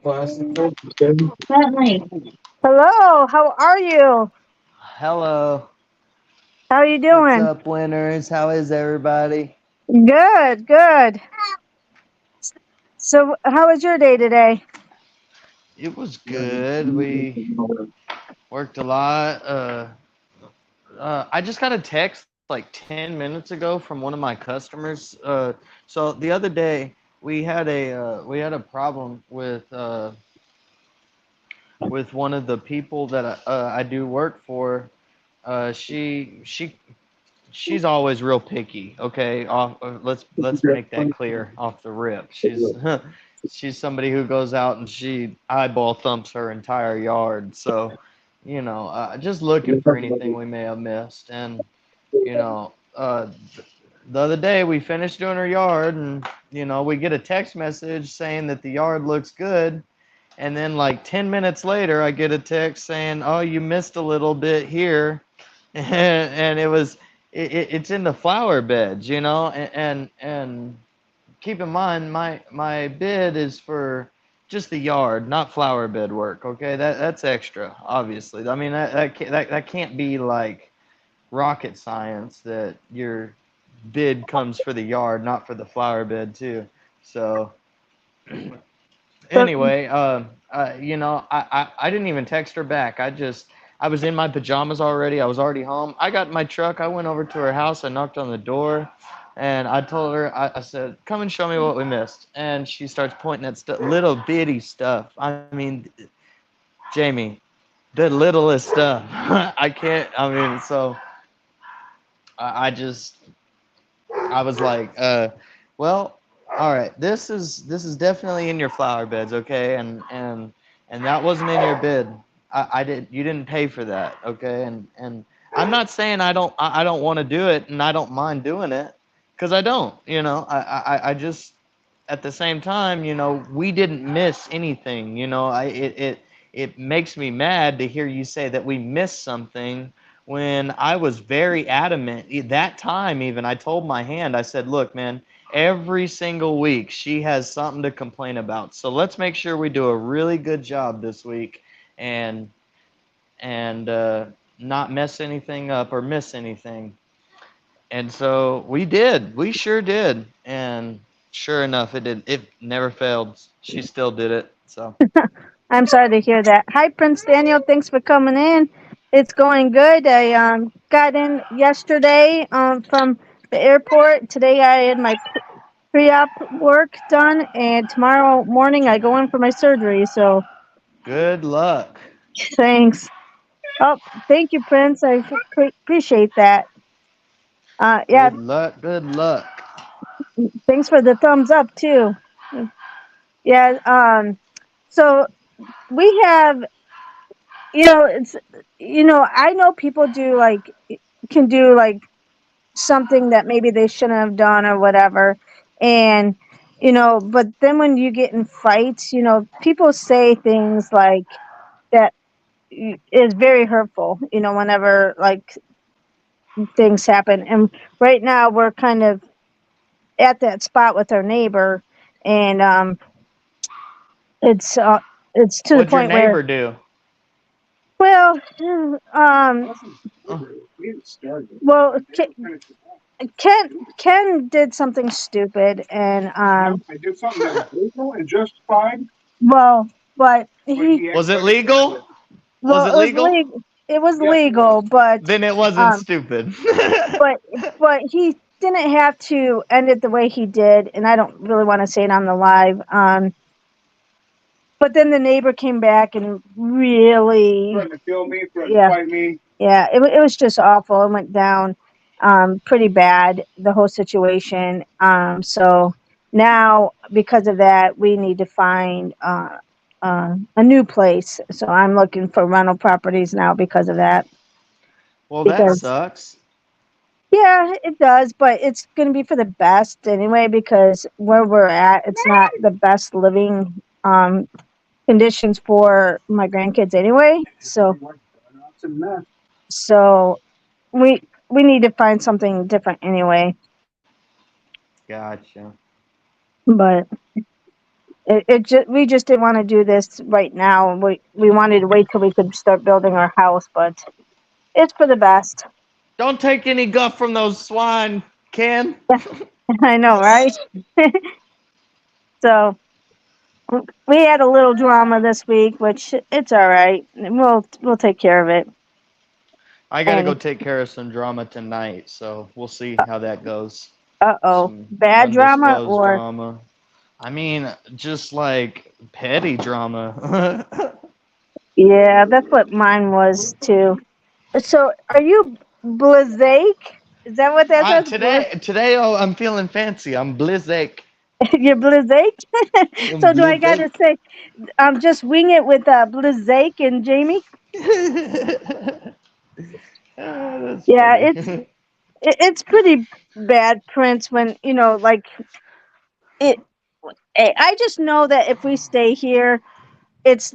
Hello, how are you? Hello. How are you What's doing? up, winners? How is everybody? Good, good. So, how was your day today? It was good. We worked a lot. I just got a text like 10 minutes ago from one of my customers. So the other day we had a problem with one of the people that I do work for. She's always real picky. Okay, let's make that clear off the rip. She's somebody who goes out and she eyeball thumps her entire yard. So, just looking for anything we may have missed. And you know, the other day we finished doing her yard, and we get a text message saying that the yard looks good. And then like 10 minutes later, I get a text saying, "Oh, you missed a little bit here," and it's in the flower beds, and keep in mind my bid is for just the yard, not flower bed work. Okay, that's extra, obviously. I mean that can't be like rocket science that your bid comes for the yard, not for the flower bed too. So So, anyway, I didn't even text her back. I was in my pajamas already. I was already home. I got in my truck. I went over to her house. I knocked on the door, and I told her. I said, "Come and show me what we missed." And she starts pointing at little bitty stuff. I mean, Jamie, the littlest stuff. I can't. I mean, so I just I was like, well, all right, this is definitely in your flower beds, okay, and that wasn't in your bid. You didn't pay for that, okay, and I'm not saying I don't want to do it and I don't mind doing it, because I don't, I just at the same time, we didn't miss anything, it makes me mad to hear you say that we missed something when I was very adamant. That time, even, I told my hand, I said, "Look, man, every single week she has something to complain about. So let's make sure we do a really good job this week and and not mess anything up or miss anything." And so we did. We sure did. And sure enough, it did. It never failed. She still did it. So I'm sorry to hear that. Hi, Prince Daniel. Thanks for coming in. It's going good. I got in yesterday from the airport. Today I had my pre-op work done, and tomorrow morning I go in for my surgery. So, good luck. thanks. Oh, thank you, Prince. I appreciate that. Yeah, Good luck. Good luck. thanks for the thumbs up too. Yeah. So we have, it's, I know people do like can do like something that maybe they shouldn't have done or whatever, and but then when you get in fights, people say things like that is very hurtful. Whenever like things happen, and right now we're kind of at that spot with our neighbor, and it's uh, it's to the What'd your point where, neighbor do? well, Oh, well, Ken did something stupid, and well, but he, was it legal? Was well, it it was legal? legal. It was legal, but Then it wasn't um, stupid. but but he didn't have to end it the way he did, and I don't really want to say it on the live. But then the neighbor came back and really, trying to kill me, trying to fight me. Yeah, it was just awful. It went down pretty bad, the whole situation. So now, because of that, we need to find a new place. So I'm looking for rental properties now because of that. Well, that Because, sucks. yeah, it does, but it's going to be for the best anyway, because where we're at, it's not the best living conditions for my grandkids anyway. So we need to find something different anyway. Gotcha. But We just didn't want to do this right now. We wanted to wait till we could start building our house, but it's for the best. Don't take any guff from those swine, Ken. I know, right? So we had a little drama this week, which it's all right. We'll take care of it. I gotta go And take care of some drama tonight, so we'll see how that goes. uh-oh, Some bad drama undisclosed or drama. I mean, just like petty drama. yeah, that's what mine was too. So are you Blizake? Is that what that says? Today, oh, I'm feeling fancy. I'm Blizzake. You're Blizake? I'm So do I gotta Blizzake. say just wing it with Blizake and Jamie? Ah, that's Yeah, funny. it's pretty bad, Prince, when like it I just know that if we stay here, it's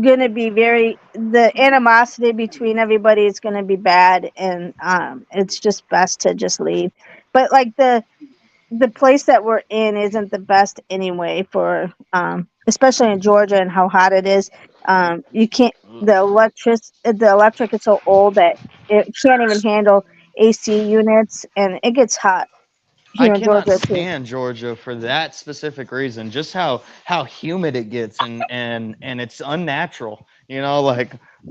gonna be the animosity between everybody is gonna be bad, and it's just best to just leave. But like the place that we're in isn't the best anyway for especially in Georgia and how hot it is. You can't the electric is so old that it can't even handle AC units, and it gets hot I here in cannot Georgia too. stand Georgia for that specific reason. Just how humid it gets, and it's unnatural.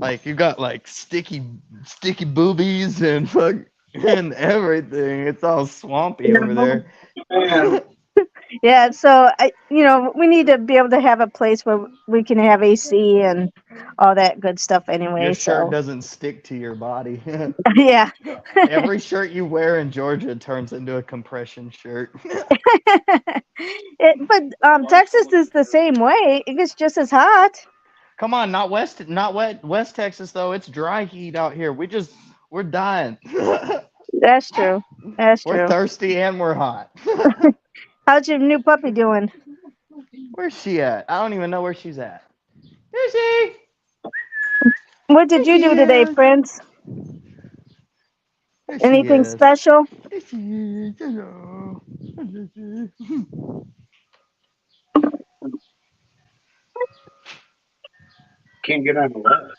Like you got like sticky boobies and and everything. It's all swampy over there. Yeah, so we need to be able to have a place where we can have AC and all that good stuff Your anyway. shirt So doesn't stick to your body. yeah. Every shirt you wear in Georgia turns into a compression shirt. But Texas is the same way. It gets just as hot. Come on, not West Texas though. It's dry heat out here. We're dying. That's true. That's We're true. thirsty and we're hot. How's your new puppy doing? Where's she at? I don't even know where she's at. There she. What did There you she do today, is. Prince? There she Anything is. special? There she is. Hello. Can't get on the list.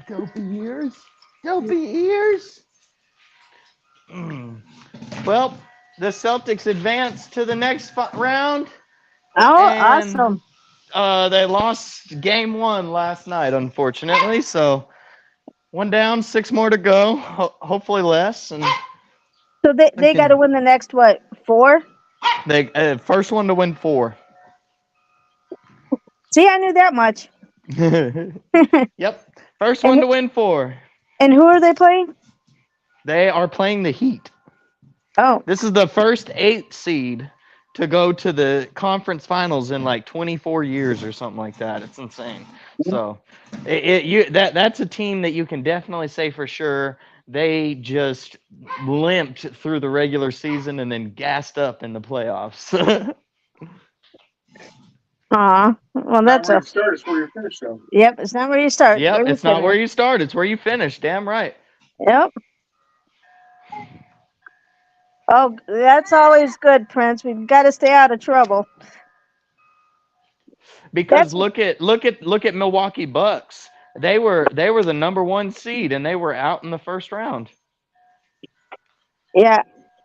Dopey ears. Dopey ears. Well, the Celtics advanced to the next round, Oh, and awesome. they lost game one last night, unfortunately. So one down, six more to go. Hopefully less, and So they got to win the next what, 4? they first one to win 4. See, I knew that much. Yep, first one to win 4. And who are they playing? They are playing the Heat. Oh, This is the first 8 seed to go to the conference finals in like 24 years or something like that. It's insane. So that's a team that you can definitely say for sure they just limped through the regular season and then gassed up in the playoffs. well, that's Not where you start, it's where you finish, though. Yep, it's not where you start. Yep, Where it's not where you start, it's where you finish. Damn right. Yep. Oh, that's always good, Prince. We've got to stay out of trouble. Because look at Milwaukee Bucks. They were the number 1 seed and they were out in the first round. Yeah,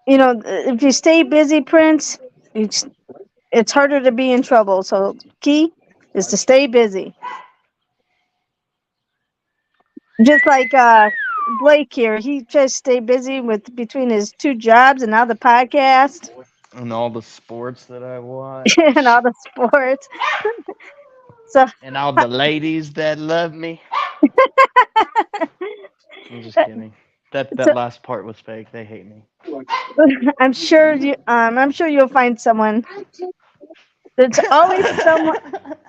if you stay busy, Prince, it's harder to be in trouble. So key is to stay busy. Just like Blake here, he just stayed busy between his 2 jobs and now the podcast And all the sports that I watch. and all the sports. So And all the ladies that love me. I'm just kidding. That last part was fake. They hate me. I'm sure you'll find someone. There's always someone.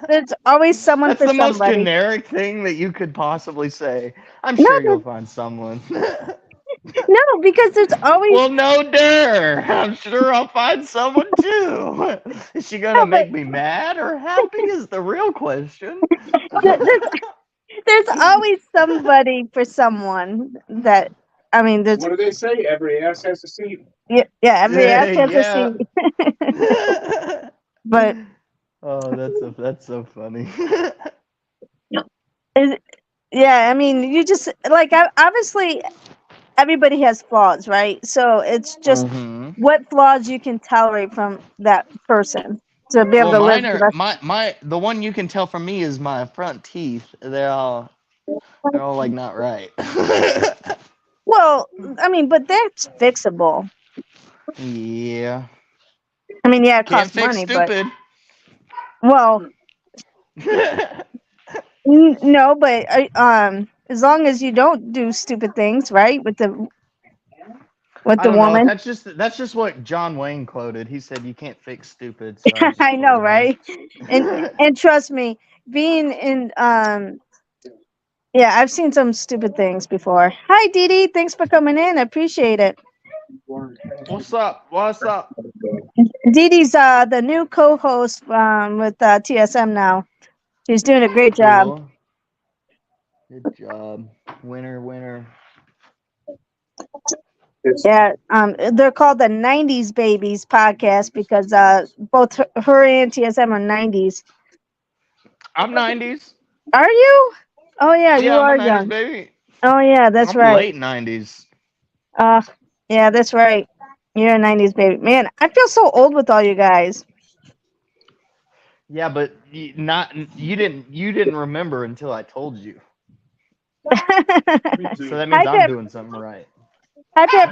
There's always someone That's for the most somebody. generic thing that you could possibly say. I'm sure you'll find someone. No, because there's always. Well, no dare. I'm sure I'll find someone too. Is she gonna make me mad or happy? Is the real question. There's always somebody for someone that. I mean, there's. What do they say? Every ass has a seat. Yeah, every ass has Yeah. a seat. But Oh, that's so funny. yeah, I mean, you just like obviously everybody has flaws, right? So it's just hmm what flaws you can tolerate from that person to be able Well, to live mine the are rest. my the one you can tell from me is my front teeth. They're all like not right. Well, I mean, but that's fixable. Yeah. I mean, yeah, it Can't costs fix money, but stupid. well, no, but as long as you don't do stupid things, right? With the I don't know. woman. That's just what John Wayne quoted. He said you can't fix stupid, so I just I know, quoted him. right? And trust me, being in yeah, I've seen some stupid things before. Hi, Dee Dee. Thanks for coming in. I appreciate it. What's up? What's up? Dee Dee's the new co-host with TSM now. She's doing a great job. Cool. Good job. Winner, winner. Yeah, they're called the '90s Babies podcast because both her and TSM are '90s. I'm 90s. Are you? Oh yeah, you Yeah, I'm a are 90s young. baby. Oh yeah, that's I'm right. late 90s. Yeah, that's right. You're a '90s baby. Man, I feel so old with all you guys. Yeah, but you didn't remember until I told you. So that means Hi, I'm doing something right. Hi,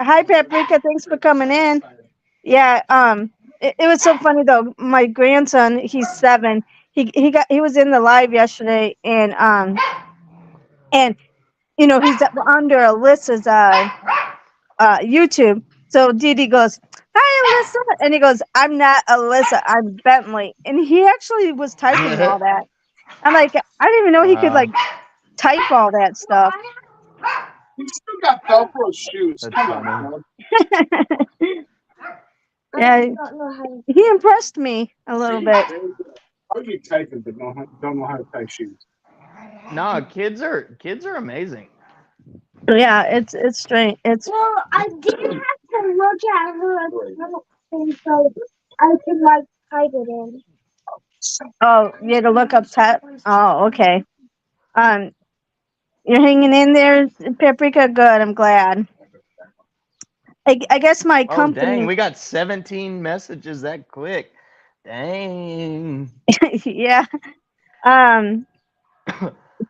Hi, Paprika. Thanks for coming in. Yeah. It was so funny though. My grandson, he's 7. He was in the live yesterday, and he's under Alyssa's YouTube. So Didi goes, "Hi, Alyssa," and he goes, "I'm not Alyssa. I'm Bentley." And he actually was typing all that. I'm like, I didn't even know he could Wow, like type all that stuff. You still got Velcro shoes. that's Come funny. on, bro. Yeah, he impressed me a little bit. I'll be typing, but don't know how to type shoes. Nah, kids are amazing. Yeah, it's strange. It's Well, I did have to look at her thing so I could like type it in. you had to look up Oh, okay. Um, you're hanging in there, Paprika. Good. I'm glad. I guess my Oh dang, company. we got 17 messages that quick. Dang. Yeah. Um,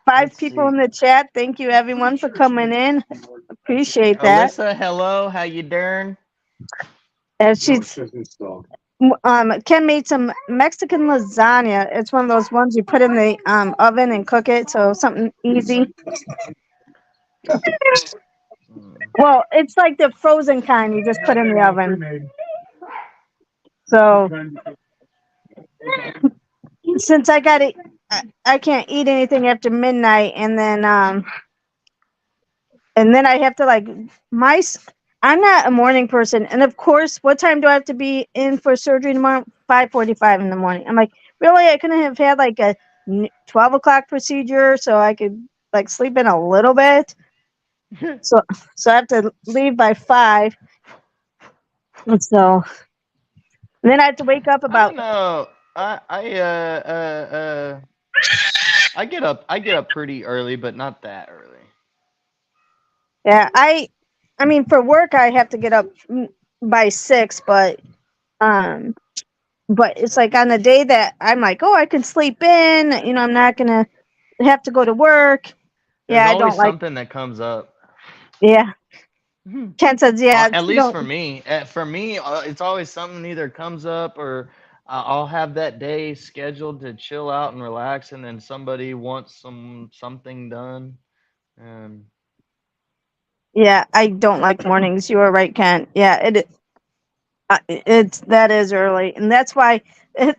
5 Let's people in see. the chat. Thank you, everyone, for coming in. Appreciate that. Alyssa, hello. How you doing? She's Ken made some Mexican lasagna. It's one of those ones you put in the oven and cook it, so something easy. Well, it's like the frozen kind you just put in the oven. So since I got it, I can't eat anything after midnight, and then I have to like I'm not a morning person, and of course, what time do I have to be in for surgery tomorrow? 5:45 in the morning. I'm like, really? I couldn't have had like a 12 o'clock procedure so I could like sleep in a little bit. So I have to leave by 5. And so then I have to wake up I about. don't know. I get up pretty early, but not that early. Yeah, I mean, for work I have to get up by 6, but it's like on the day that I'm like, oh, I can sleep in. I'm not gonna have to go to work. There's Yeah, I always don't like. something that comes up. Yeah, Ken says, yeah. At You least don't. for me. It's always something either comes up or I'll have that day scheduled to chill out and relax, and then somebody wants something done. Um, Yeah, I don't like mornings. You are right, Ken. Yeah, that is early, and that's why,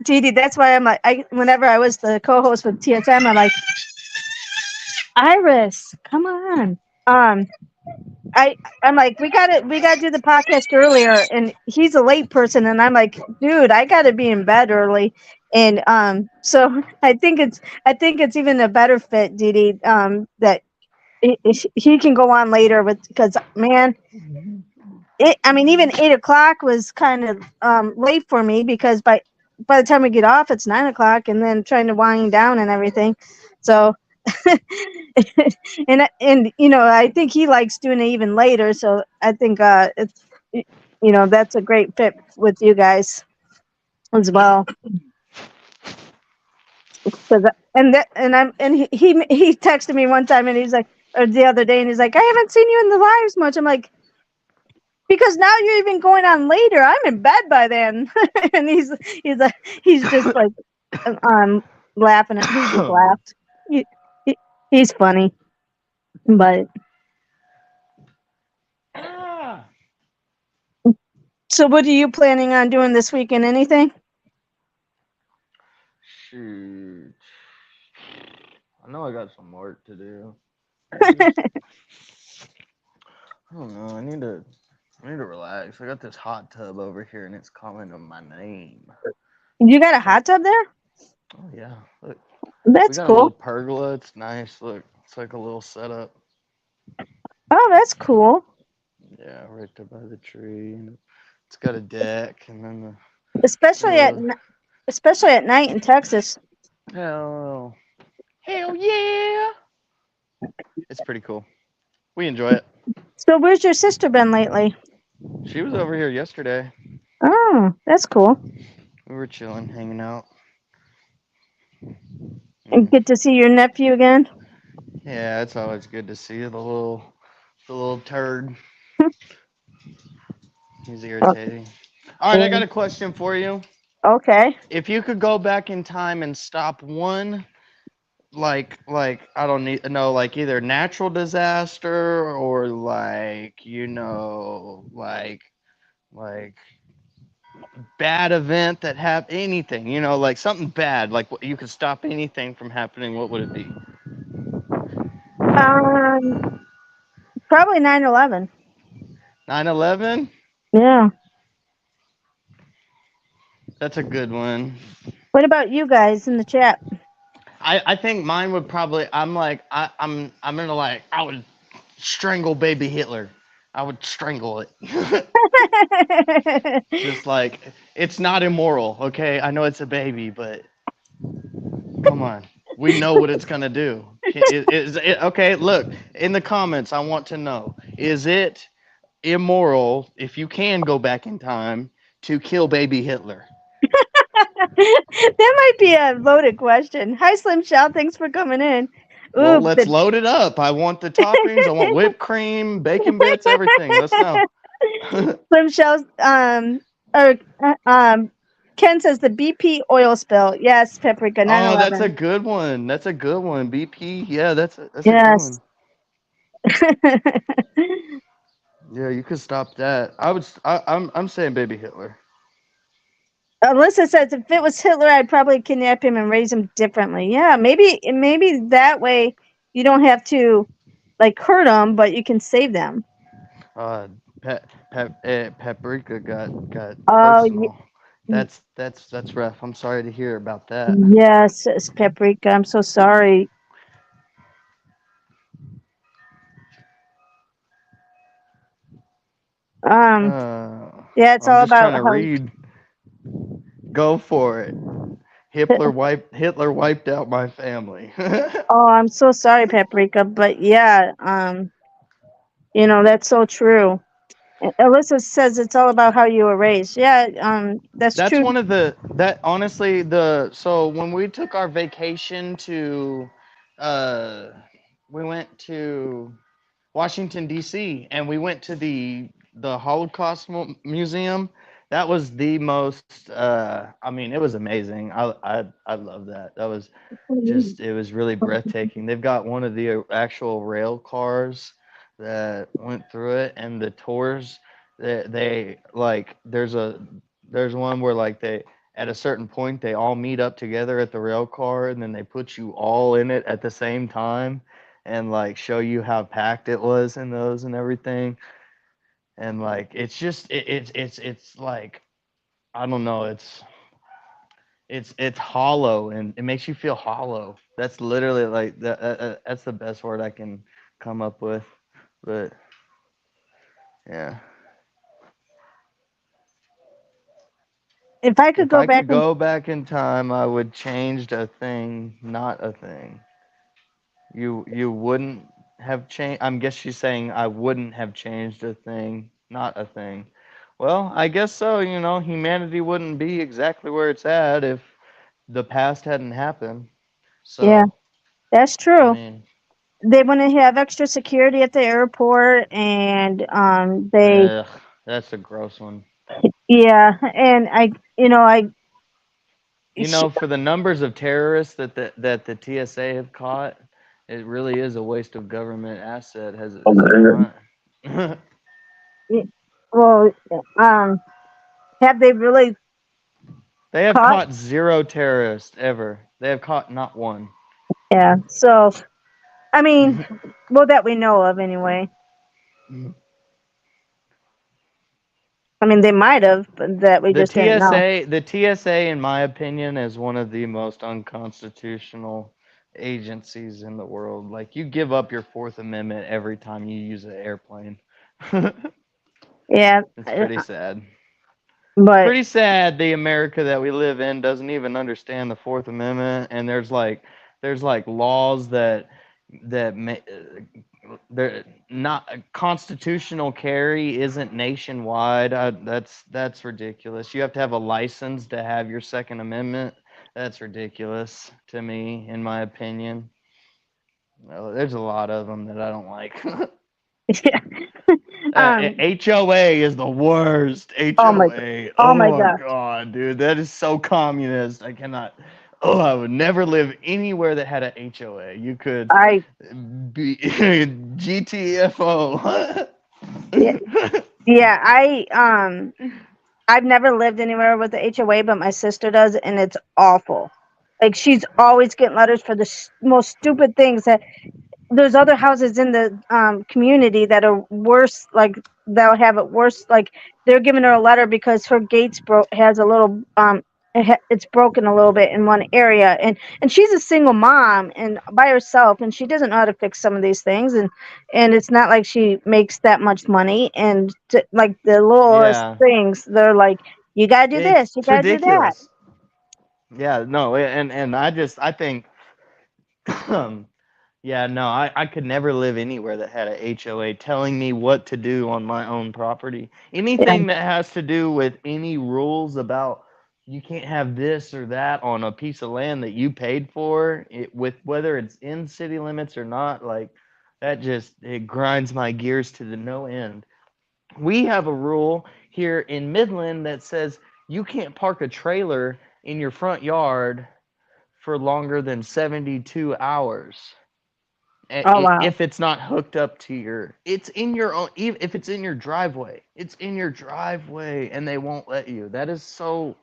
Didi. That's why I'm like, whenever I was the co-host with TSM, I'm like, Iris, come on. I'm like, we gotta do the podcast earlier, and he's a late person, and I'm like, dude, I gotta be in bed early, and so I think it's even a better fit, Didi, that he can go on later because man, I mean even 8 o'clock was kind of late for me because by by the time we get off, it's 9 o'clock, and then trying to wind down and everything. So, and I think he likes doing it even later. So I think it's that's a great fit with you guys as well. 'Cause he texted me one time, and he's like, or the other day, and he's like, I haven't seen you in the lives much. I'm like, because now you're even going on later. I'm in bed by then. And he's just like laughing at. He just laughed. He, he's funny, but so what are you planning on doing this weekend? Anything? Shoot. I know I got some work to do. I don't know. I need to relax. I got this hot tub over here and it's calling on my name. You got a hot tub there? Oh yeah. Look. We That's got a little cool. pergola. It's nice. Look. It's like a little setup. Oh, that's cool. Yeah, right there by the tree. And it's got a deck and then Especially at night in Texas. hell yeah. It's pretty cool. We enjoy it. So where's your sister been lately? She was over here yesterday. Oh, that's cool. We were chilling, hanging out. And get to see your nephew again. Yeah, it's always good to see the little turd. He's irritating. All right, I got a question for you. Okay. If you could go back in time and stop one, like I don't need know, like either natural disaster or like bad event that happened, anything, like something bad, like you could stop anything from happening, what would it be? Probably 9/11. 9/11? Yeah. That's a good one. What about you guys in the chat? I think mine would probably. I'm gonna I would strangle baby Hitler. I would strangle it. Just like it's not immoral, okay? I know it's a baby, but come on, we know what it's gonna do. Is it okay? Look in the comments. I want to know: is it immoral if you can go back in time to kill baby Hitler? That might be a loaded question. Hi, Slim Shell. Thanks for coming in. Well, Ooh, let's load it up. I want the toppings. I want whipped cream, bacon bits, everything. Let's know. Slim Shell's Ken says the BP oil spill. Yes, Paprika. Oh, that's a 9/11. good one. That's a good one. BP. Yeah, that's a good Yes. one. Yeah, you could stop that. I'm saying baby Hitler. Alyssa says if it was Hitler, I'd probably kidnap him and raise him differently. Yeah, maybe that way you don't have to hurt them, but you can save them. Paprika got Oh, personal. That's rough. I'm sorry to hear about that. yes, it's Paprika. I'm so sorry. Yeah, it's I'm all just about trying to how. read. Go for it. Hitler wiped out my family. Oh, I'm so sorry, Paprika, but yeah, that's so true. Alyssa says it's all about how you were raised. Yeah, that's That's true. one of honestly so when we took our vacation to uh we went to Washington D.C. and we went to the Holocaust Museum. That was the most I mean it was amazing. I love that. That was it was really breathtaking. They've got one of the actual rail cars that went through it, and the tours they like there's one where they at a certain point they all meet up together at the rail car and then they put you all in it at the same time and show you how packed it was in those and everything. And it's just it's I don't know, it's hollow and it makes you feel hollow. That's literally that's the best word I can come up with. But yeah. If I could If go I back could go back in time, I would change a thing, not a thing. You wouldn't have changed. I guess she's saying I wouldn't have changed a thing, not a thing. Well, I guess so. Humanity wouldn't be exactly where it's at if the past hadn't happened. yeah, So, that's I true. mean, They want to have extra security at the airport, and they, ugh, that's a gross one. yeah, and she, For the numbers of terrorists that the TSA have caught, it really is a waste of government asset, is it not? well, have they really They have caught? caught zero terrorists ever. They have caught not one. Yeah. So, I mean, well, that we know of anyway. I mean, they might have, but that we The just didn't know. TSA, in my opinion, is one of the most unconstitutional agencies in the world. Like, you give up your Fourth Amendment every time you use an airplane. Yeah, It's pretty sad. but Pretty sad the America that we live in doesn't even understand the Fourth Amendment, and there's like laws that they're not constitutional carry isn't nationwide. That's ridiculous. You have to have a license to have your Second Amendment. That's ridiculous to me, in my opinion. Well, there's a lot of them that I don't like. yeah. HOA is the worst. Oh my, HOA. oh Oh my my God. god, dude, that is so communist. I cannot. Oh, I would never live anywhere that had a HOA. You could I be GTFO. yeah, yeah. I've never lived anywhere with the HOA, but my sister does, and it's awful. Like she's always getting letters for the most stupid things that there's other houses in the community that are worse, like they'll have it worse, like they're giving her a letter because her gates has a little it's broken a little bit in one area, and she's a single mom and by herself, and she doesn't know how to fix some of these things, and it's not like she makes that much money, and like the littlest Yeah, things, they're like, you gotta do this, you it's gotta do that. ridiculous. Yeah, no, and I think yeah, no, I could never live anywhere that had a HOA telling me what to do on my own property. Yeah, Anything that has to do with any rules about you can't have this or that on a piece of land that you paid for, with whether it's in city limits or not, like that just it grinds my gears to the no end. We have a rule here in Midland that says you can't park a trailer in your front yard for longer than 72 hours oh wow. if it's not hooked up to it's in your own, if it's in your driveway, it's in your driveway and they won't let you. That is so,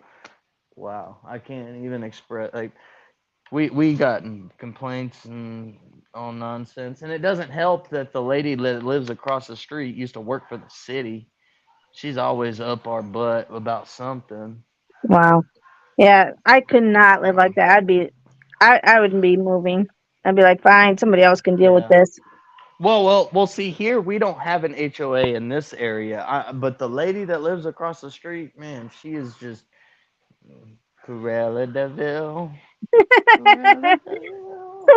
wow, I can't even express, like, we gotten complaints and all nonsense, and it doesn't help that the lady that lives across the street used to work for the city. She's always up our butt about something. Wow. Yeah, I could not live So, like that. I wouldn't be moving. I'd be like, fine, somebody else can deal with yeah. this. Well. See, here we don't have an HOA in this area. But the lady that lives across the street, man, she is just Cruella Deville. Cruella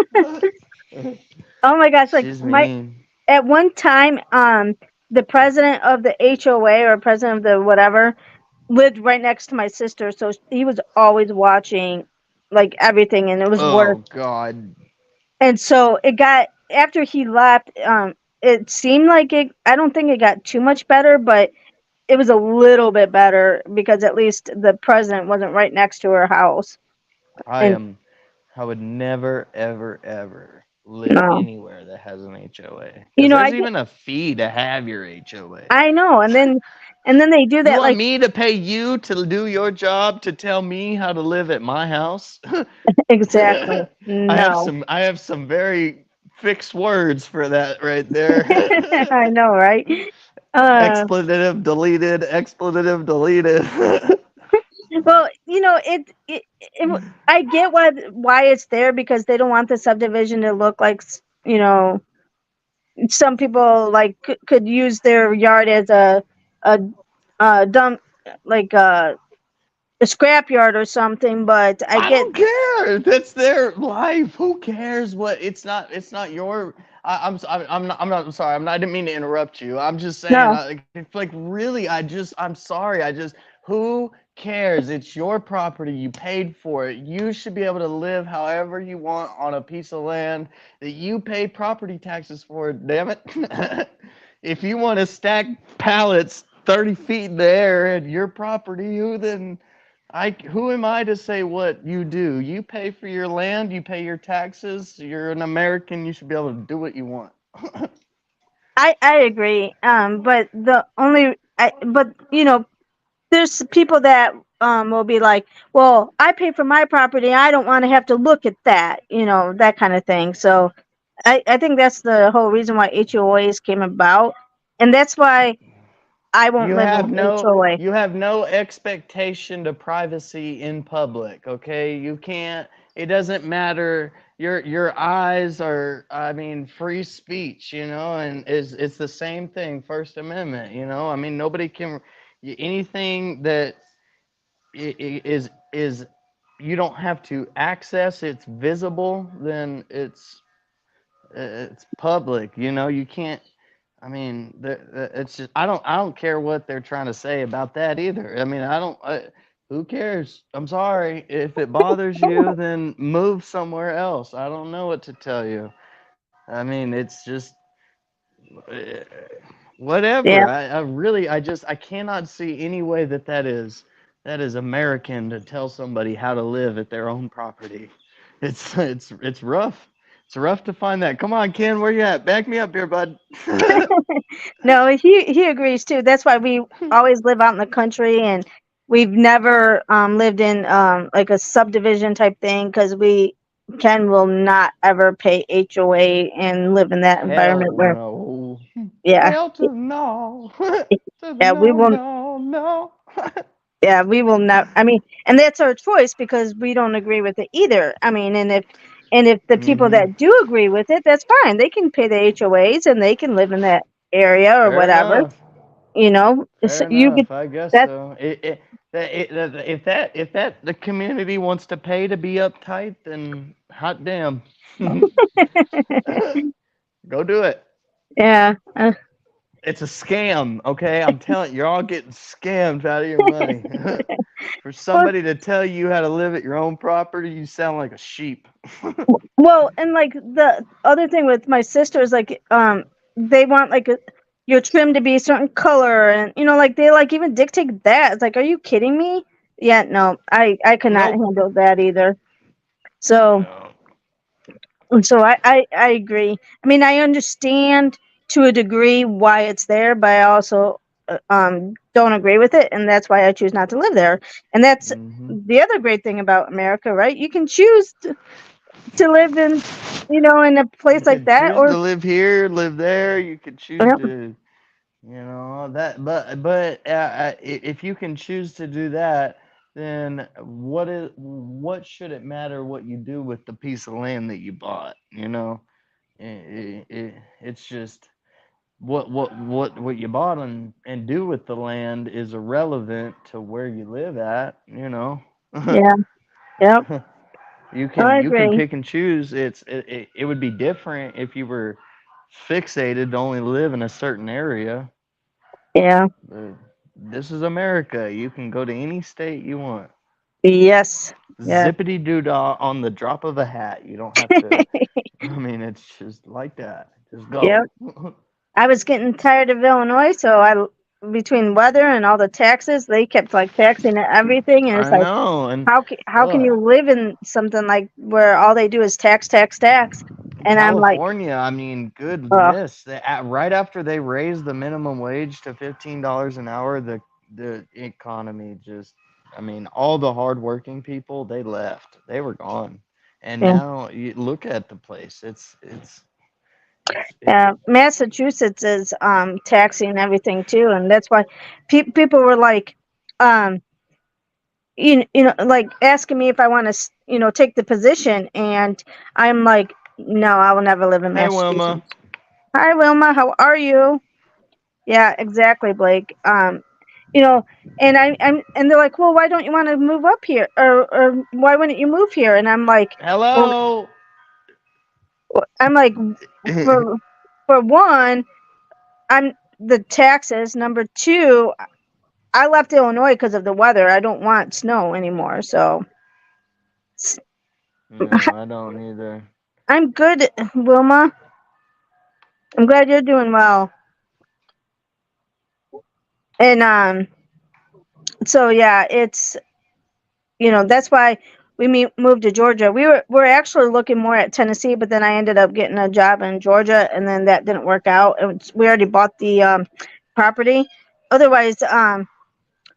Deville. Oh my gosh, like She's my mean. at one time, the president of the HOA or president of the whatever lived right next to my sister, so he was always watching like everything, and it was worse. Oh God. And so it got after he left, it seemed like it. I don't think it got too much better, but it was a little bit better because at least the president wasn't right next to her house. I And am. I would never, ever, ever live no, anywhere that has an HOA you because know, I there's get, even a fee to have your HOA. I know, and then they do You that want like me to pay you to do your job to tell me how to live at my house? exactly. I have No, some very fixed words for that right there. I know, right? Uh, Expletive deleted, expletive deleted. well, I get why it's there because they don't want the subdivision to look like some people like could use their yard as a dump, like a scrapyard or something, but I I get don't care. That's their life. Who cares what? It's not. It's not your. I'm not. I'm not. I'm sorry. I'm not. I didn't mean to interrupt you. I'm just saying. no. It's like really. I'm sorry. I just. Who cares? It's your property. You paid for it. You should be able to live however you want on a piece of land that you pay property taxes for. Damn it. If you want to stack pallets 30 feet in the air at your property, who am I to say what you do? You pay for your land, you pay your taxes, you're an American, you should be able to do what you want. I agree. But but there's people that will be like, well, I pay for my property. I don't want to have to look at that, that kind of thing. So I think that's the whole reason why HOAs came about, and that's why I won't You live in have an no HOA. you have no expectation to privacy in public, okay? You can't it doesn't matter. Your eyes are I mean free speech, and it's the same thing First Amendment, I mean nobody can anything that is you don't have to access, it's visible, then it's public, you can't I mean, it's just I don't care what they're trying to say about that either. I mean, who cares? I'm sorry. If it bothers you, then move somewhere else. I don't know what to tell you. I mean, it's just uh, Yeah. whatever. I really I cannot see any way that is American to tell somebody how to live at their own property. It's rough. It's rough to find that. Come on, Ken, where you at? Back me up here, bud. No, he agrees too. That's why we always live out in the country, and we've never lived in like a subdivision type thing, because Ken will not ever pay HOA and live in that environment Hell where, no. yeah, Hell to the no. To the yeah, we no, will. no, no. Yeah, we will not. I mean, and that's our choice because we don't agree with it either. I mean, and if the people Mm-hmm. that do agree with it, that's fine. They can pay the HOAs and they can live in that area or Fair whatever. enough. Fair You get enough. I guess that. so. If the community wants to pay to be uptight, then hot damn. Go do it. Yeah. It's a scam, okay? I'm telling you, you're all getting scammed out of your money. For Well, somebody to tell you how to live at your own property, you sound like a sheep. well, and like the other thing with my sister is like, they want like your trim to be a certain color, and like they like even dictate that. It's like, are you kidding me? Yeah, no, I could not Nope. handle that either. So. No. So I agree. I mean, I understand to a degree why it's there, but I also don't agree with it, and that's why I choose not to live there. And that's Mm-hmm. the other great thing about America, right? You can choose to live in a You place like could that, choose or to live here, live there. You could choose yeah, to, if you can choose to do that, then what should it matter what you do with the piece of land that you bought? It's just what you bought and do with the land is irrelevant to where you live at. yeah, yep, You I can agree. pick and choose. It would be different if you were fixated to only live in a certain area. Yeah, But this is America. You can go to any state you want. yes, yeah. Zippity doo dah on the drop of a hat. You don't have to. I mean, it's just like that. Just Yep. go. I was getting tired of Illinois, so between weather and all the taxes, they kept like taxing everything, and it's I like, know, and how can uh, you live in something like where all they do is tax, tax, tax? And I'm like, California. I mean, oh, goodness. Right after they raised the minimum wage to $15 an hour, the economy just. I mean, all the hardworking people they left. They were gone, and yeah, now you look at the place. It's Massachusetts is taxing everything too, and that's why people were like, um, like asking me if I want to, take the position, and I'm like, no, I will never live in Hey Wilma. Massachusetts. Hi, Wilma. How are you? Yeah, exactly, Blake. you know, and and they're like, well, why don't you want to move up here, or why wouldn't you move here? And I'm like, well, Hello. I'm like, for one, I'm the taxes. Number two, I left Illinois because of the weather. I don't want snow anymore. So No, I don't either. I'm good, Wilma. I'm glad you're doing well. And so yeah, it's that's why we moved to Georgia. We're actually looking more at Tennessee, but then I ended up getting a job in Georgia, and then that didn't work out. We already bought the property. Otherwise,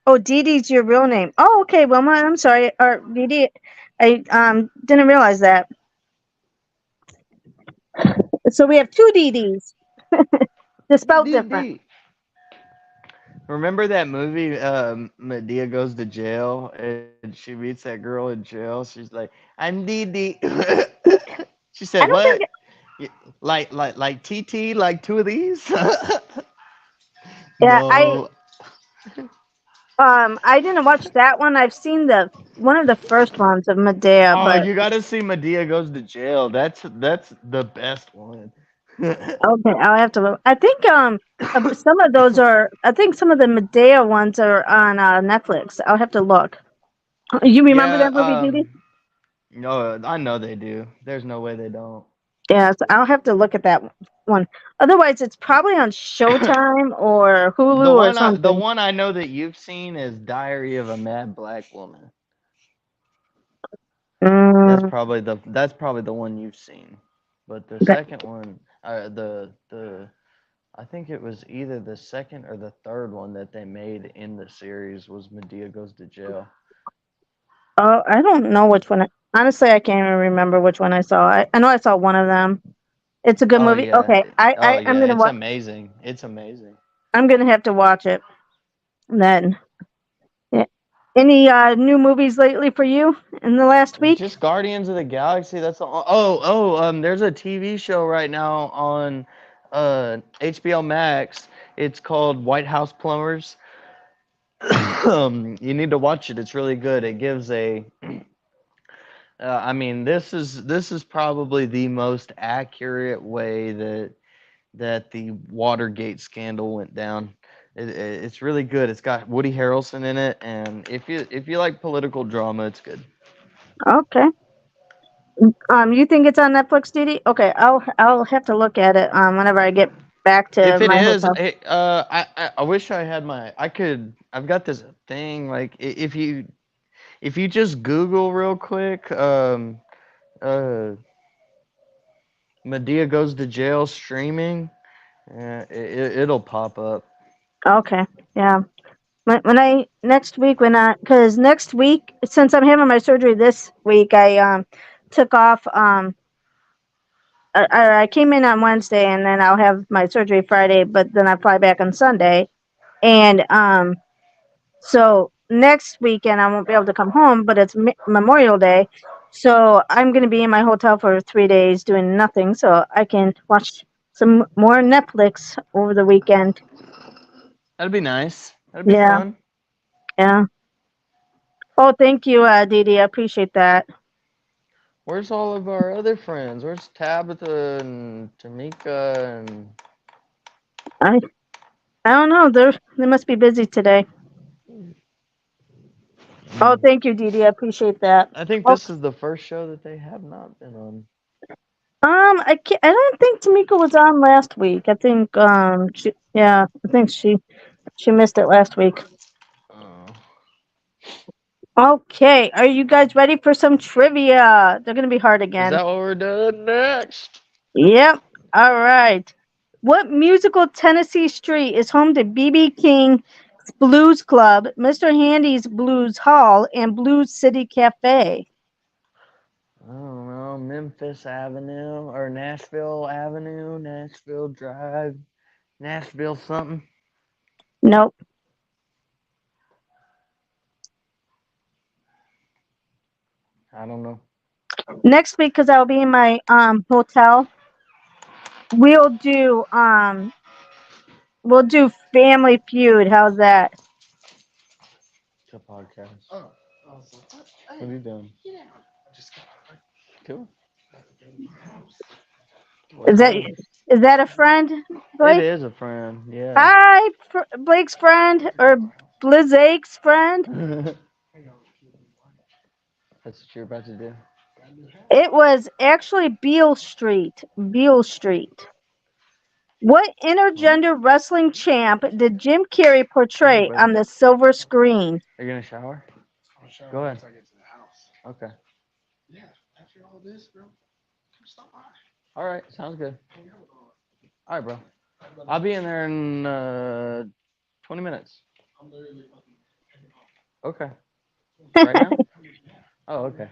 oh, Dee Dee's your real name. Oh, okay, Wilma. I'm sorry, or Dee Dee. I didn't realize that. So we have two Dee Dees. They're spelled different. DD. Remember that movie, Medea Goes to Jail, and she meets that girl in jail. She's like, "I'm DD." She I said, don't think. "What? Like TT, like two of these?" Yeah, No. I didn't watch that one. I've seen the one of the first ones of Medea, Oh, but you got to see Medea Goes to Jail. That's the best one. okay, I'll have to look. I think some of those are. I think some of the Medea ones are on Netflix. I'll have to look. You remember Yeah. that movie, Didi? No, I know they do. There's no way they don't. Yeah, so I'll have to look at that one. Otherwise, it's probably on Showtime or Hulu or The something. one I know that you've seen is Diary of a Mad Black Woman. Mm, That's probably the one you've seen. But the that- second one, the I think it was either the second or the third one that they made in the series was Medea Goes to Jail. oh, I don't know which one. Honestly, I can't even remember which one I saw. I know I saw one of them. It's a good Oh movie. yeah. Okay, Oh I'm yeah, gonna it's watch. amazing. It's amazing. I'm gonna have to watch it then. Yeah. Any new movies lately for you in the last week? Just Guardians of the Galaxy. That's all. There's a TV show right now on HBO Max. It's called White House Plumbers. You need to watch it. It's really good. It gives a I mean, this is probably the most accurate way that the Watergate scandal went down. It's really good. It's got Woody Harrelson in it, and if you like political drama, it's good. Okay. You think it's on Netflix, Didi? Okay, I'll have to look at it whenever I get back to If it my is, hotel. I wish I had my. I've got this thing like if you just Google real quick, uh, Medea Goes to Jail streaming, it'll pop up. Okay, yeah. When I next week because next week since I'm having my surgery this week, I took off. I came in on Wednesday and then I'll have my surgery Friday, but then I fly back on Sunday, and so next weekend I won't be able to come home, but it's Memorial Day, so I'm gonna be in my hotel for 3 days doing nothing, so I can watch some more Netflix over the weekend. That'd be nice. That'd be Yeah, fun. yeah. Oh, thank you, Didi. I appreciate that. Where's all of our other friends? Where's Tabitha and Tamika and I I don't know. They must be busy today. Oh, thank you, Didi. I appreciate that. I think Oh, this is the first show that they have not been on. I don't think Tamika was on last week. I think I think she missed it last week. Oh. Okay, are you guys ready for some trivia? They're gonna be hard Is again. that what we're doing next? Yep. All right. What musical Tennessee street is home to BB King's Blues Club, Mr. Handy's Blues Hall, and Blues City Cafe? I don't know. Memphis Avenue or Nashville Avenue, Nashville Drive, Nashville something. Nope. I don't know. Next week, because I'll be in my hotel, we'll do Family Feud. How's that? to podcast. Oh, I was like, what? What are you doing? Get out. I just got out. Cool. Is that is that a friend, It Blake? is a friend. Yeah. Hi, Blake's friend or Blizake's friend. That's what you're about to do. It was actually Beale Street. Beale Street. What intergender wrestling champ did Jim Carrey portray on the silver screen? Are you gonna shower? I'll shower Go ahead. once I get to the house. Okay. Yeah, after all this, bro, come stop by. All right. Sounds good. Hang out with all. All right, bro. I'll be in there in 20 minutes. I'm literally fucking checking off. Okay. Right now? Oh, okay.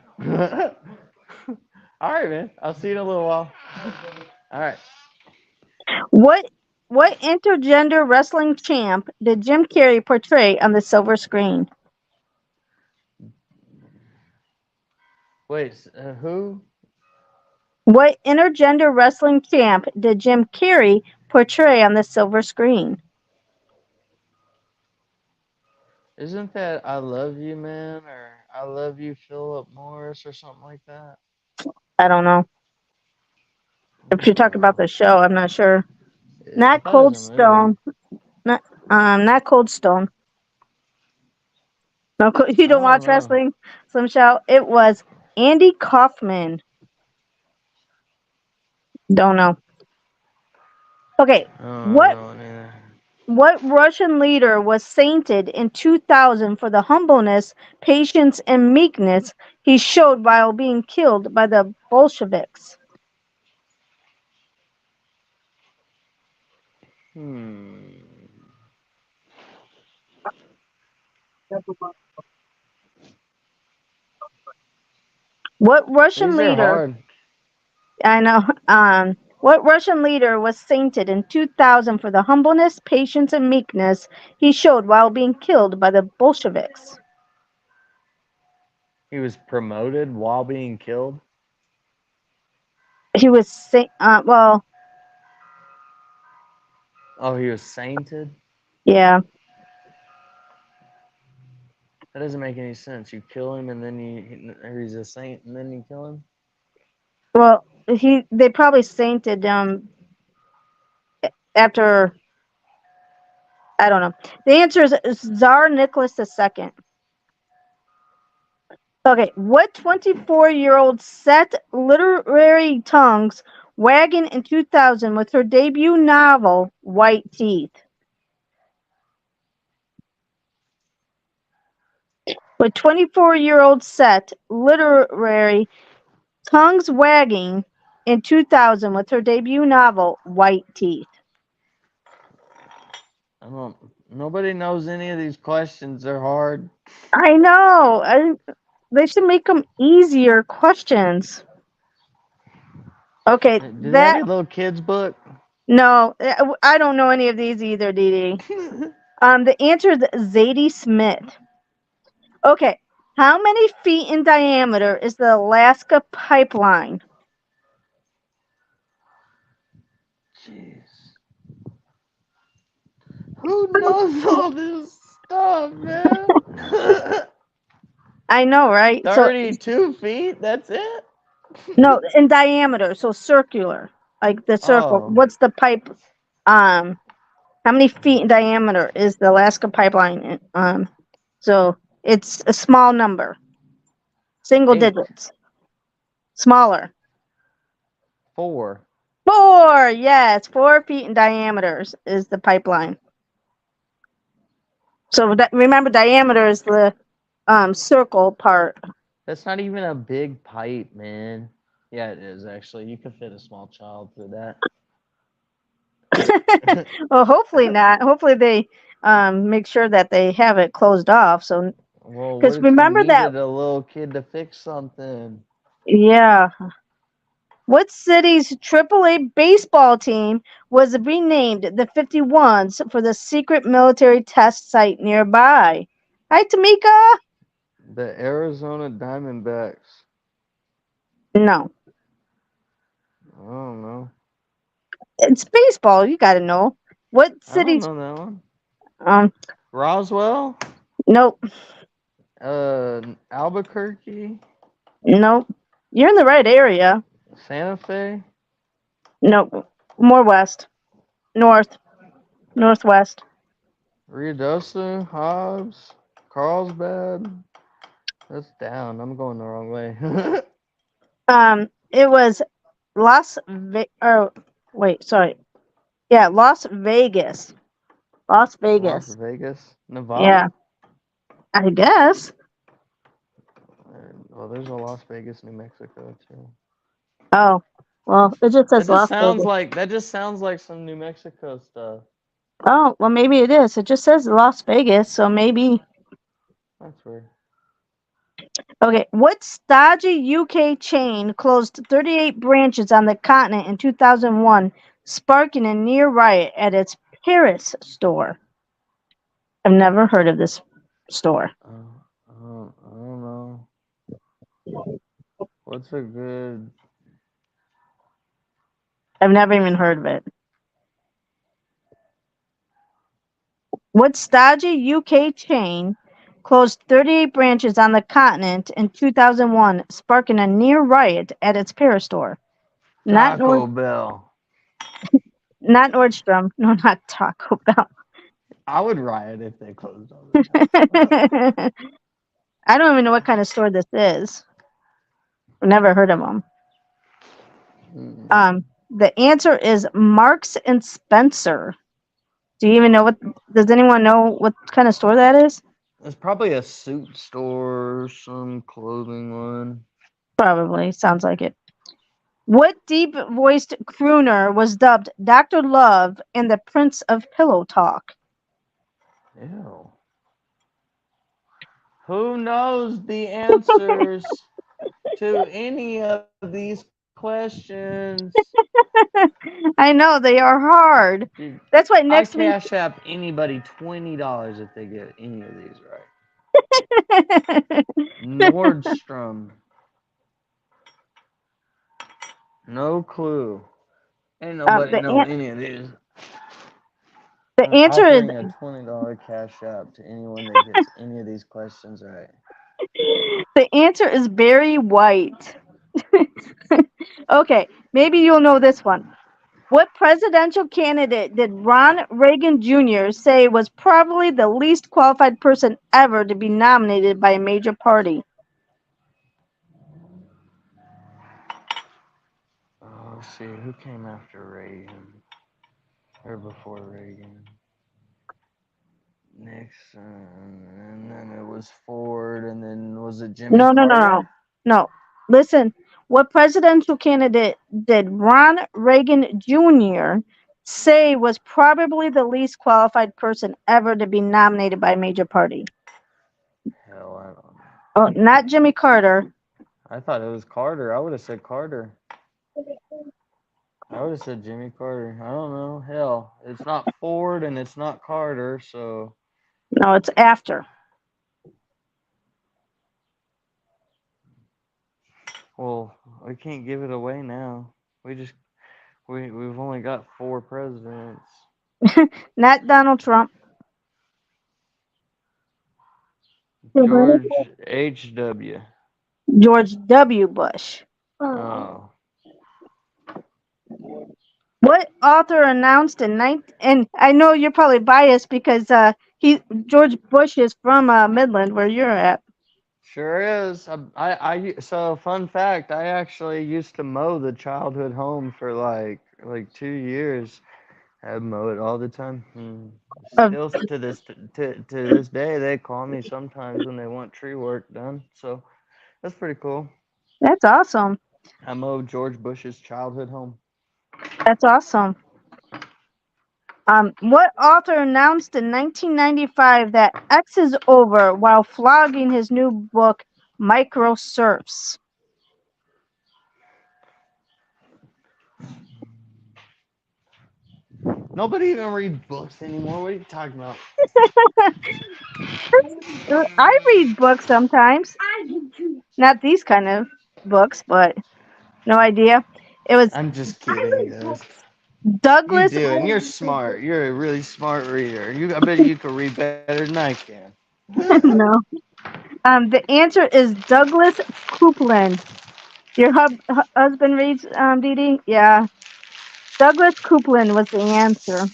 All right, man. I'll see you in a little while. All right. What intergender wrestling champ did Jim Carrey portray on the silver screen? Wait, who? What intergender wrestling champ did Jim Carrey portray on the silver screen? Isn't that I Love You, Man, or I Love You, Philip Morris, or something like that? I don't know. If you're talking about the show, I'm not sure. I Not thought it Cold was a movie. Stone. Not Cold Stone. No, you don't I watch don't know. wrestling, Slim Shout. It was Andy Kaufman. Don't know. Okay, I don't what know neither. what Russian leader was sainted in 2000 for the humbleness, patience, and meekness he showed while being killed by the Bolsheviks? What Russian These are leader? hard. I know. What Russian leader was sainted in 2000 for the humbleness, patience, and meekness he showed while being killed by the Bolsheviks? He was promoted while being killed. He was well, Oh, he was sainted? yeah. That doesn't make any sense. You kill him and then or he's a saint and then you kill him? Well, they probably sainted after. I don't know. The answer is Tsar Nicholas II. Okay, what 24-year-old set literary tongues wagging in 2000 with her debut novel White Teeth? What 24-year-old set literary tongues wagging in 2000 with her debut novel White Teeth? Nobody knows any of these questions. They're hard. I know. They should make them easier questions. Okay, Do they have a little kids book? no, I don't know any of these either, Dee Dee. The answer is Zadie Smith. Okay, how many feet in diameter is the Alaska pipeline? Jeez. Who knows all this stuff, man? I know, right? 32 feet? That's it? No, in diameter, so circular, like the circle. Oh. What's the pipe? How many feet in diameter is the Alaska pipeline? So it's a small number, single 8. digits, smaller. 4. 4, yes, 4 feet in diameter is the pipeline. So remember, diameter is the circle part. That's not even a big pipe, man. Yeah, it is actually. You could fit a small child through that. Well, hopefully not. Hopefully they make sure that they have it closed off. So, Well, because what if remember you that. needed a little kid to fix something? Yeah. What city's AAA baseball team was renamed the 51s for the secret military test site nearby? Hi, Tamika. The Arizona Diamondbacks. No, I don't know. it's baseball. You got to know. What I don't city's? know that one. Roswell? Nope. Albuquerque, Nope. You're in the right area. Santa Fe, Nope. More west. North. Northwest. Ruidoso, Hobbs, Carlsbad. That's down. I'm going the wrong way. It was Las Ve- or wait, sorry. Yeah, Las Vegas. Las Las Vegas. Vegas, Nevada. Yeah, I guess. Well, there's a Las Vegas, New Mexico too. Oh, well, it just says Las Vegas. That just sounds like some New Mexico stuff. Oh, well, maybe it is. It just says Las Vegas, so maybe. That's weird. Okay, what stodgy UK chain closed 38 branches on the continent in 2001, sparking a near riot at its Paris store? I've never heard of this store. I don't know. What's a good? I've never even heard of it. What stodgy UK chain closed 38 branches on the continent in 2001, sparking a near riot at its Paris store? Not Taco Bell. Not Nordstrom. No, not Taco Bell. I would riot if they closed all the I don't even know what kind of store this is. I've never heard of them. The answer is Marks and Spencer. Do you even know what? Does anyone know what kind of store that is? It's probably a suit store or some clothing one. Probably. Sounds like it. What deep-voiced crooner was dubbed Dr. Love and the Prince of Pillow Talk? Ew. Who knows the answers to any of these questions? I know they are hard. Dude, That's why I next week. cash app anybody $20 if they get any of these right. Nordstrom. No clue. Ain't nobody know any of these. The answer is offering a $20 cash app to anyone that gets any of these questions right. the answer is Barry White. Okay, maybe you'll know this one. What presidential candidate did Ron Reagan Jr. say was probably the least qualified person ever to be nominated by a major party? Oh, let's see, who came after Reagan? Or before Reagan? Nixon, and then it was Ford, and then was it Jimmy Carter? No. Listen, what presidential candidate did Ron Reagan Jr. say was probably the least qualified person ever to be nominated by a major party? Hell, I don't know. Oh, not Jimmy Carter. I thought it was Carter. I would have said Carter. I would have said Jimmy Carter. I don't know. Hell, it's not Ford and it's not Carter, so. No, it's after. Well, we can't give it away now. We've only got 4 presidents. Not Donald Trump. George H.W. George W. Bush. Oh. What author announced and I know you're probably biased because George Bush is from Midland, where you're at. Sure is. So fun fact, I actually used to mow the childhood home for like 2 years. I mow it all the time. Still to this day, they call me sometimes when they want tree work done. So that's pretty cool. That's awesome. I mowed George Bush's childhood home. That's awesome. What author announced in 1995 that X is over while flogging his new book, Micro Surfs? Nobody even reads books anymore. What are you talking about? I read books sometimes. Not these kind of books, but no idea. It was I'm just kidding, guys. Douglas. You do, and you're smart. You're a really smart reader. I bet you can read better than I can. No. The answer is Douglas Coupland. Your husband reads, Dee Dee? Yeah. Douglas Coupland was the answer.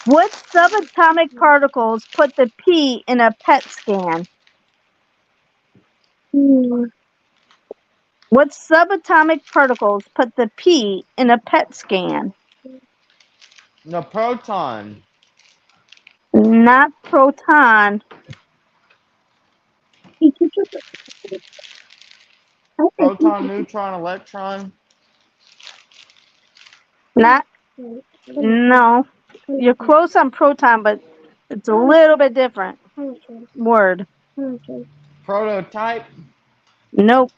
What subatomic particles put the P in a PET scan? What subatomic particles put the P in a PET scan? The proton. Not proton. Proton, neutron, electron. Not. No. You're close on proton, but it's a little bit different word. Prototype. Nope.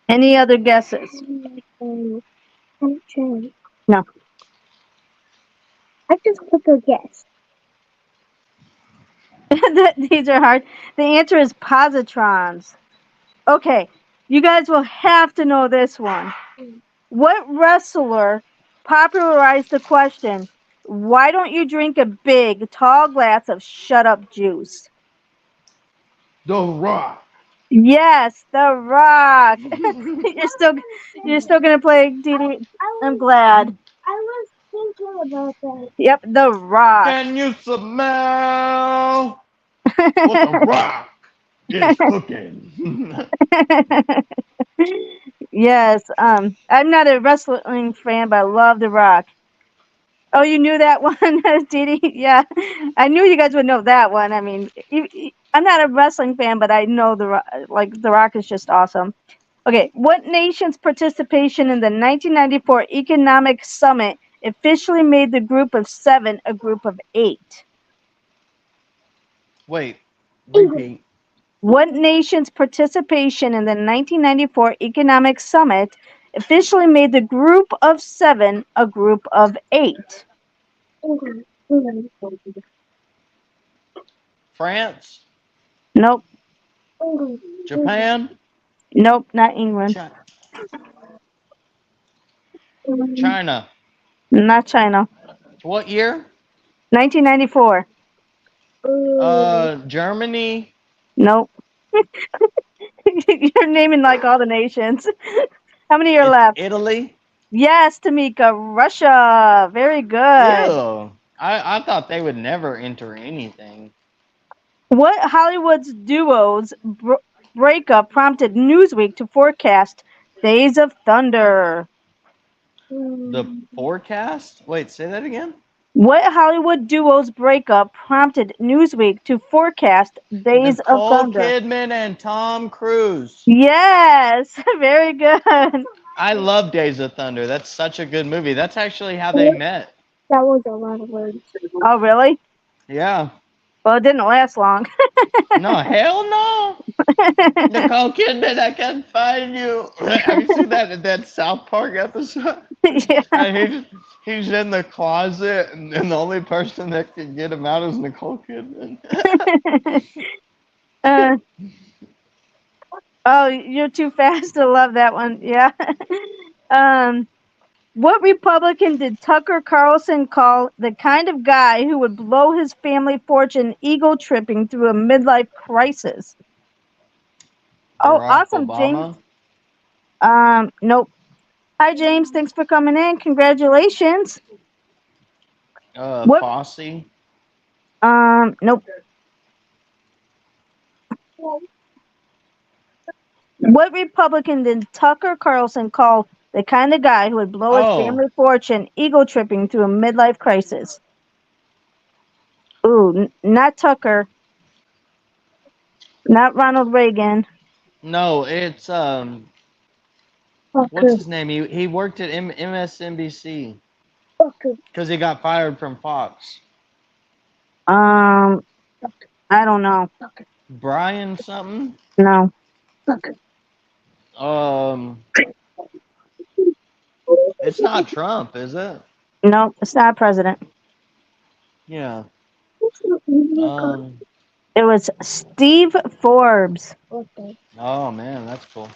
Any other guesses? No. No. I just put a guess. These are hard. The answer is positrons. Okay, you guys will have to know this one. What wrestler popularized the question, why don't you drink a big, tall glass of shut-up juice? The Rock. Yes, The Rock. you're still gonna play, Dee Dee? I'm glad. I was thinking about that. Yep, The Rock. Can you smell what the Rock is cooking? Yes, I'm not a wrestling fan, but I love The Rock. Oh, you knew that one, Dee Dee? Yeah, I knew you guys would know that one. I mean, I'm not a wrestling fan, but I know The Rock is just awesome. Okay, what nation's participation in the 1994 Economic Summit officially made the Group of Seven a Group of Eight? Wait, repeat. What nation's participation in the 1994 Economic Summit officially made the Group of Seven a Group of Eight? France. Nope. Japan. Nope, not England. China. Not China. What year? 1994. Germany. Nope. You're naming like all the nations. How many are left? Italy. Yes, Tamika. Russia. Very good. Ew. I thought they would never enter anything. What Hollywood's duo's breakup prompted Newsweek to forecast Days of Thunder? The forecast? Wait, say that again? What Hollywood duo's breakup prompted Newsweek to forecast Days of Nicole Thunder? Kidman and Tom Cruise. Yes, very good. I love Days of Thunder. That's such a good movie. That's actually how they met. That was a lot of words. Oh, really? Yeah. Well, it didn't last long. No, hell no. Nicole Kidman, I can't find you. Have you seen that South Park episode? Yeah. And he's in the closet, and the only person that can get him out is Nicole Kidman. Oh, you're too fast to love that one. Yeah. What Republican did Tucker Carlson call the kind of guy who would blow his family fortune ego tripping through a midlife crisis? Oh, Barack awesome, Obama? James. Nope. Hi, James. Thanks for coming in. Congratulations. What? Fosse? Nope. What Republican did Tucker Carlson call the kind of guy who would blow his family fortune ego tripping through a midlife crisis? Ooh, not Tucker. Not Ronald Reagan. No, it's what's his name? He worked at MSNBC because he got fired from Fox. I don't know. Brian something? No. It's not Trump, is it? No, it's not president. Yeah. It was Steve Forbes. Oh man, that's cool.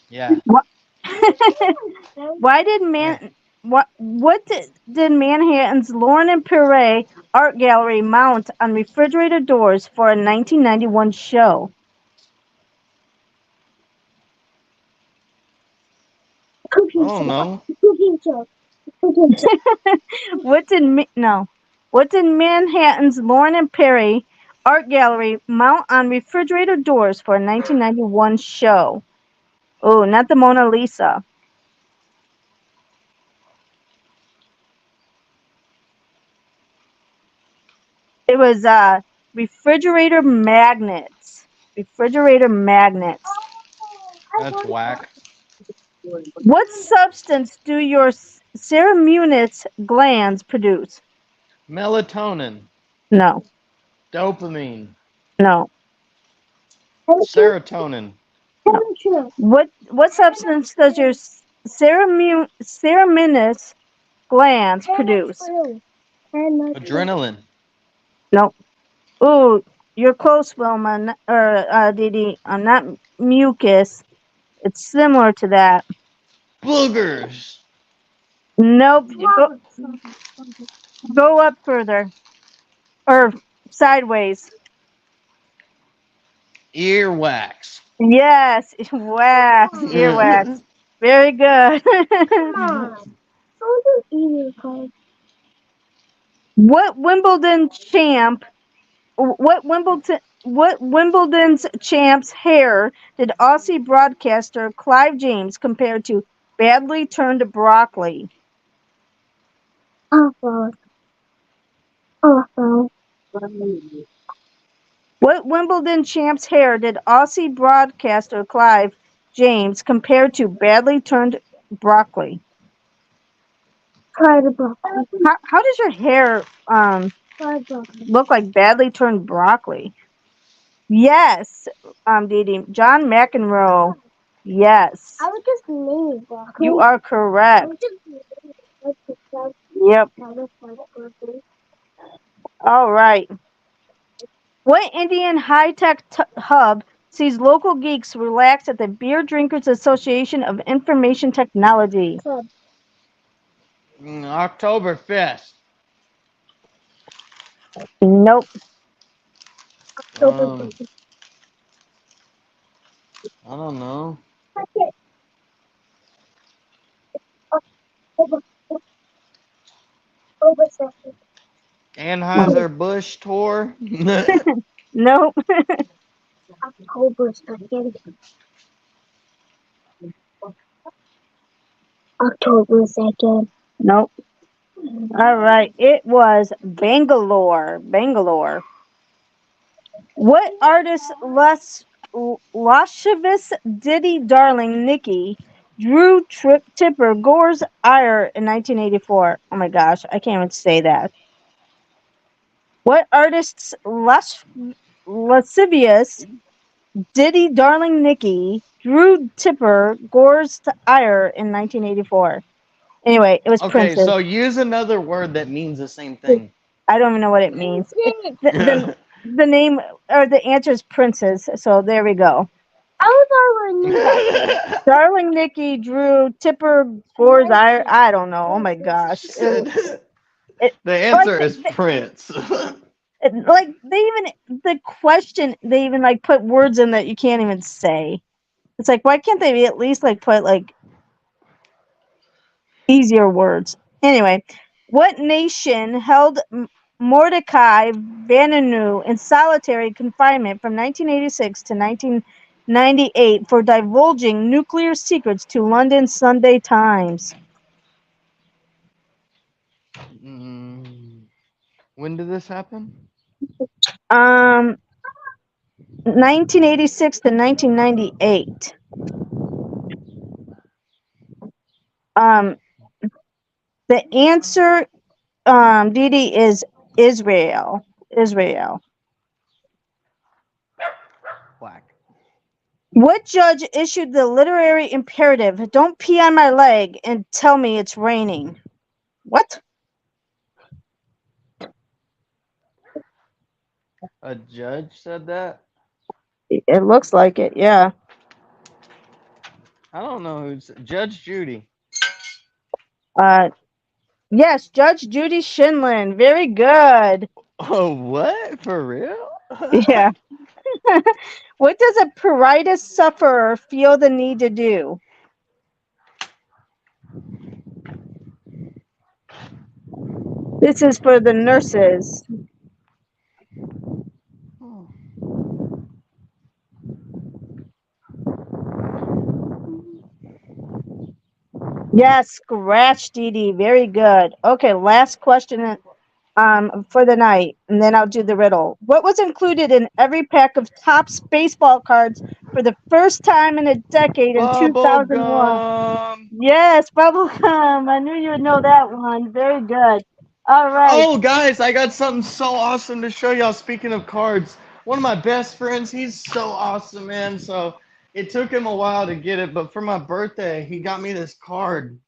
Yeah. Why did what did Manhattan's Lauren and Perret Art Gallery mount on refrigerator doors for a 1991 show? Cooking Oh show. no. Cooking show. Cooking show. What did Manhattan's Lauren and Perry Art Gallery mount on refrigerator doors for a 1991 show? Oh, not the Mona Lisa. It was refrigerator magnets. Refrigerator magnets. That's whack. What substance do your ceremunous glands produce? Melatonin, No, dopamine, no. serotonin. Temperature. What substance does your ceremunous glands produce? Adrenaline. No. Ooh, you're close, Wilma, or Didi. Not mucus. It's similar to that. Boogers. Nope. Go up further. Or sideways. Earwax. Yes, wax, earwax. Very good. Come on. How do you eat What Wimbledon champ? What Wimbledon's champ's hair did Aussie broadcaster Clive James compare to badly turned broccoli? Awful. Awful. What Wimbledon champ's hair did Aussie broadcaster Clive James compare to badly turned broccoli? Try the broccoli. How does your hair Try broccoli. look like badly turned broccoli? Yes, Didi. John McEnroe. Yes, I would just name it broccoli. you are I correct. would just name it like Yep. broccoli. All right. What Indian high-tech hub sees local geeks relax at the Beer Drinkers Association of Information Technology? Club. Oktoberfest. Nope. I don't know. Anheuser-Busch tour. Nope. October 2nd. October 2nd. Nope. All right. It was Bangalore. Bangalore. What artist Lascivis Diddy Darling Nikki Drew Tipper Gore's Ire in 1984? Oh my gosh, I can't even say that. What artists Lascivious Diddy Darling Nikki Drew Tipper Gore's Ire in 1984? Anyway, it was Okay, Princess. so use another word that means the same thing. I don't even know what it means. The name or the answer is Princess. So there we go. I was already. Darling Nikki, Drew, Tipper, Gore's I don't know. Oh my gosh. She said, the answer is Prince. Like the question, they even like put words in that you can't even say. It's like, why can't they at least like put like easier words? Anyway, what nation held Mordecai Vanunu in solitary confinement from 1986 to 1998 for divulging nuclear secrets to London Sunday Times? When did this happen? 1986 to 1998. The answer, Didi, is Israel. Israel. Black. What judge issued the literary imperative, "Don't pee on my leg and tell me it's raining"? What? A judge said that? It looks like it, yeah. I don't know who's Judge Judy. Uh, yes, Judge Judy Shinlin. Very good. Oh, what? For real? Yeah. What does a pruritus sufferer feel the need to do? This is for the nurses. Yes, scratch, Dee Dee. Very good. Okay, last question for the night, and then I'll do the riddle. What was included in every pack of Topps baseball cards for the first time in a decade in Bubble 2001? gum. Yes, bubblegum. I knew you would know that one. Very good. All right. Oh, guys, I got something so awesome to show y'all. Speaking of cards, one of my best friends, he's so awesome, man. So it took him a while to get it, but for my birthday, he got me this card.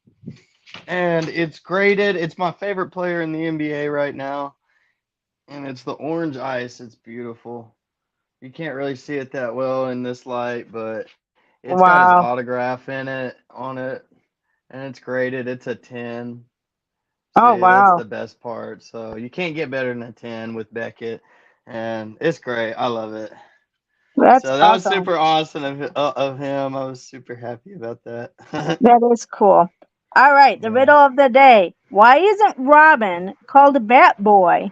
And it's graded. It's my favorite player in the NBA right now. And it's the Orange Ice. It's beautiful. You can't really see it that well in this light, but it's got his Wow. autograph in it on it. And it's graded. It's a 10. Oh, So yeah, that's wow. the best part. So you can't get better than a 10 with Beckett. And it's great. I love it. That's So that was awesome. super awesome of him. I was super happy about that. That is cool. All right, the Yeah. riddle of the day. Why isn't Robin called a Bat Boy?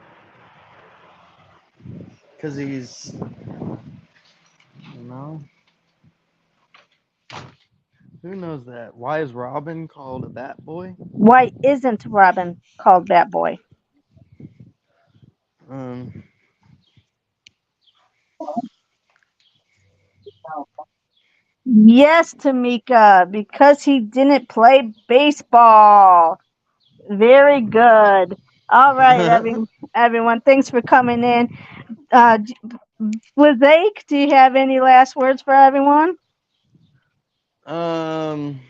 Because he's, you know, who knows that? Why is Robin called a Bat Boy? Why isn't Robin called Bat Boy? Um, Yes, Tamika, because he didn't play baseball. Very good. All right, everyone. Thanks for coming in. Blazake, do you have any last words for everyone? um,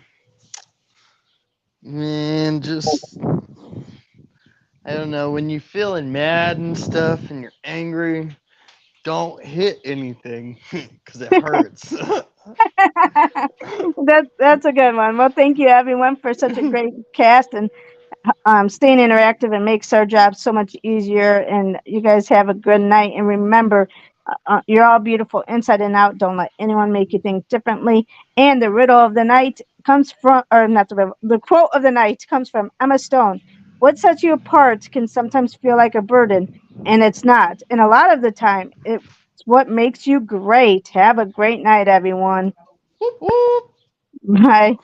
man, just I don't know. When you're feeling mad and stuff, and you're angry, don't hit anything because it hurts. That's a good one. Well, thank you everyone for such a great cast and staying interactive and makes our job so much easier. And you guys have a good night. And remember, you're all beautiful inside and out. Don't let anyone make you think differently. And the riddle of the night comes from, or not the riddle, the quote of the night comes from Emma Stone. What sets you apart can sometimes feel like a burden, and it's not. And a lot of the time, it's what makes you great. Have a great night, everyone. Whoop, whoop. Bye.